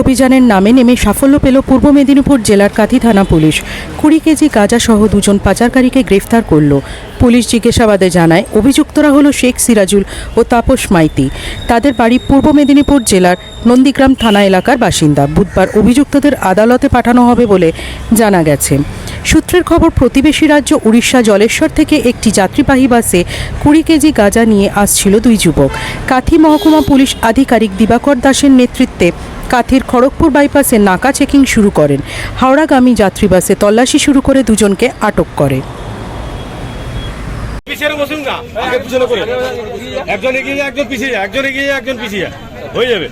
অভিযানের নামে নেমে সাফল্য পেল পূর্ব মেদিনীপুর জেলার কাঁথি থানা পুলিশ। 20 কেজি গাঁজা সহ দুজন পাচারকারীকে গ্রেফতার করল। পুলিশ জিজ্ঞাসাবাদে জানায়, অভিযুক্তরা হলো শেখ সিরাজুল ও তাপস মাইতি। তাদের বাড়ি পূর্ব মেদিনীপুর জেলার নন্দীগ্রাম থানা এলাকার বাসিন্দা। বুধবার অভিযুক্তদের আদালতে পাঠানো হবে বলে জানা গেছে। সূত্রের খবর, প্রতিবেশী রাজ্য উড়িষ্যা জলেশ্বর থেকে একটি যাত্রীবাহী বাসে 20 কেজি গাঁজা নিয়ে আসছিল দুই যুবক। কাঁথি মহকুমা পুলিশ আধিকারিক দিবাকর দাসের নেতৃত্বে কাঁথির খড়গপুর বাইপাসে নাকা চেকিং শুরু করেন। হাওড়াগামী যাত্রী বাসে তল্লাশি শুরু করে দুজনকে আটক করে। একজন এগিয়ে একজন পিছিয়ে, একজন এগিয়ে একজন পিছিয়ে হয়ে যাবে।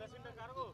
মেশিনটা কারগো